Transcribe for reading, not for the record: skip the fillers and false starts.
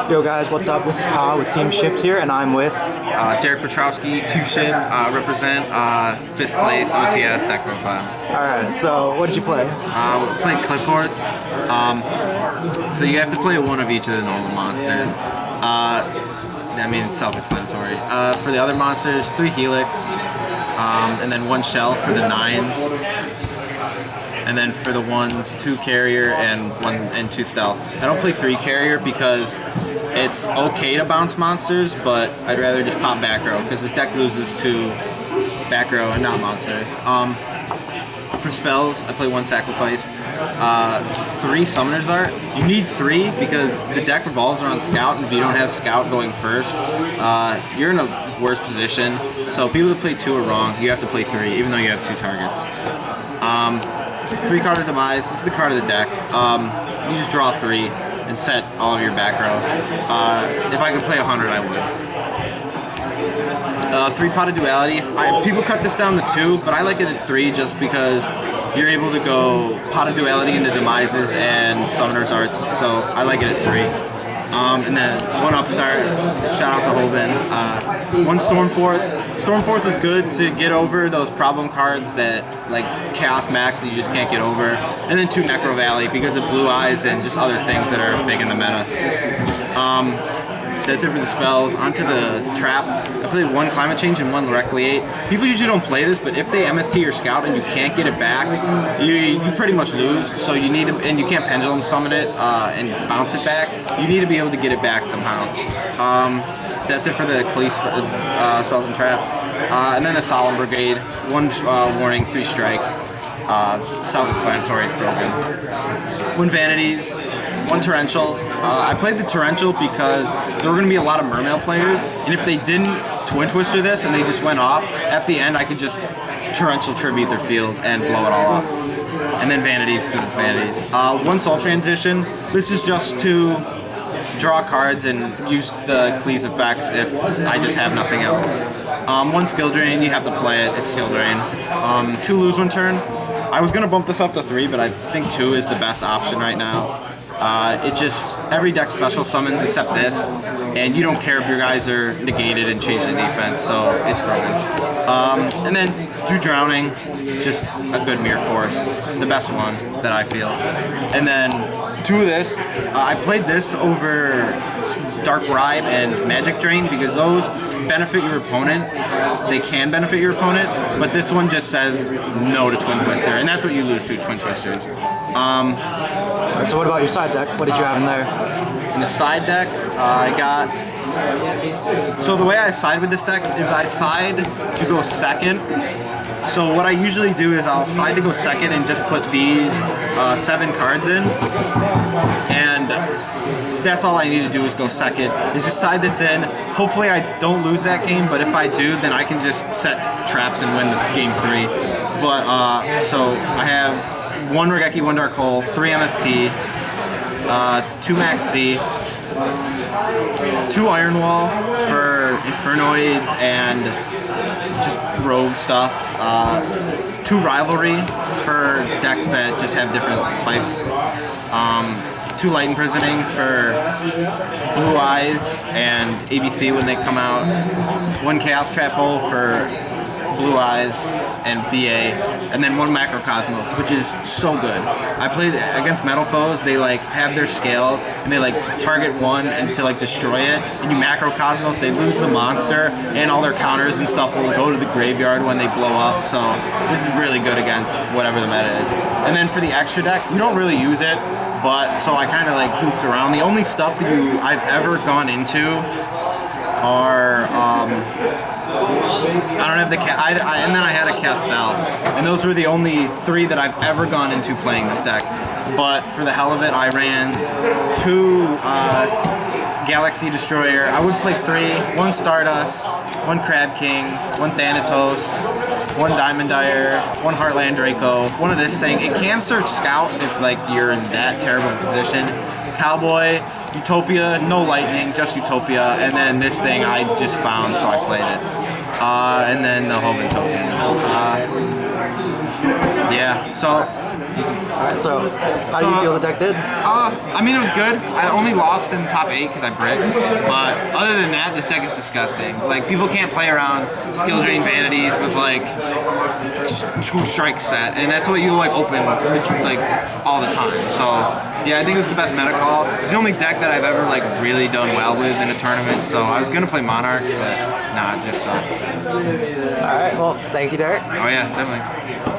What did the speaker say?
Yo guys, what's up? This is Kyle with Team Shift here, and I'm with Derek Piotrowski, Team Shift, represent 5th place OTS deck profile. Alright, so what did you play? We played Qliphorts. So you have to play one of each of the normal monsters. I mean, it's self-explanatory. For the other monsters, 3 Helix, and then 1 Shell for the 9s. And then for the 1s, 2 Carrier and 2 Stealth. I don't play 3 Carrier because it's okay to bounce monsters, but I'd rather just pop back row because this deck loses to back row and not monsters. For spells, I play 1 Sacrifice, 3 Summoner's Art. You need 3 because the deck revolves around Scout, and if you don't have Scout going first, you're in a worse position. So people that play 2 are wrong. You have to play 3, even though you have 2 targets. 3 card of Demise. This is the card of the deck. You just draw 3 and set all of your back row. If I could play 100, I would. 3 Pot of Duality. People cut this down to 2, but I like it at 3 just because you're able to go Pot of Duality into Demises and Summoner's Arts, so I like it at 3. And then 1 Upstart, shout out to Hoban. 1 Stormforth. Stormforth is good to get over those problem cards that, like Chaos Max, that you just can't get over. And then 2 Necro Valley because of Blue Eyes and just other things that are big in the meta. That's it for the spells. Onto the traps. I played 1 Climate Change and 1 Recreate. People usually don't play this, but if they MST your Scout and you can't get it back, you pretty much lose. So you need to, and you can't Pendulum Summon it and bounce it back. You need to be able to get it back somehow. That's it for the Khalees spells and traps. And then the Solemn Brigade. 1 Warning, 3 Strike. Self-explanatory, it's broken. 1 Vanities. 1 Torrential. I played the Torrential because there were going to be a lot of Mermail players, and if they didn't Twin Twister this and they just went off, at the end I could just Torrential Tribute their field and blow it all up. And then Vanities, because it's Vanities. 1 Soul Transition. This is just to draw cards and use the Khalees effects if I just have nothing else. 1 Skill Drain, you have to play it, it's Skill Drain. 2 Lose 1 Turn. I was going to bump this up to 3, but I think 2 is the best option right now. It just, every deck special summons except this, and you don't care if your guys are negated and change the defense, so it's broken. And then 2 Drowning, just a good Mirror Force, the best one that I feel. And then 2 of this, I played this over Dark Bribe and Magic Drain because those benefit your opponent. They can benefit your opponent, but this one just says no to Twin Twister, and that's what you lose to, Twin Twisters. So what about your side deck? What did you have in there? In the side deck, I got... So the way I side with this deck is I side to go second. So what I usually do is I'll side to go second and just put these 7 cards in. And that's all I need to do is go second, is just side this in. Hopefully I don't lose that game, but if I do, then I can just set traps and win the game 3. But, so I have 1 Regeki, 1 Dark Hole, 3 MST, 2 Max C, 2 Iron Wall for Infernoids and just rogue stuff, 2 Rivalry for decks that just have different types, 2 Light Imprisoning for Blue Eyes and ABC when they come out, 1 Chaos Trap Hole for Blue Eyes and BA, and then 1 Macrocosmos, which is so good. I played against Metalfoes. They like have their scales and they like target 1 and to like destroy it, and you Macrocosmos, they lose the monster and all their counters and stuff will go to the graveyard when they blow up. So this is really good against whatever the meta is. And then for the extra deck, you don't really use it, but so I kind of like goofed around. The only stuff that I've ever gone into are I don't have the and then I had a Castel, and those were the only 3 that I've ever gone into playing this deck. But for the hell of it, I ran 2 Galaxy Destroyer. I would play 3: 1 Stardust, 1 Crab King, 1 Thanatos, 1 Diamond Dire, 1 Heartland Draco, 1 of this thing. It can search Scout if like you're in that terrible position. Cowboy, Utopia, no lightning, just Utopia, and then this thing I just found, so I played it. And then the Hoban tokens. Yeah, so Alright, so how do you feel the deck did? I mean, it was good. I only lost in top 8 because I bricked. But other than that, this deck is disgusting. Like, people can't play around skill drain vanities with like 2 strike set, and that's what you like open like all the time. So yeah, I think it was the best meta call. It's the only deck that I've ever like really done well with in a tournament. So I was gonna play Monarchs, but nah, it just sucks. Alright, well, thank you, Derek. Oh yeah, definitely.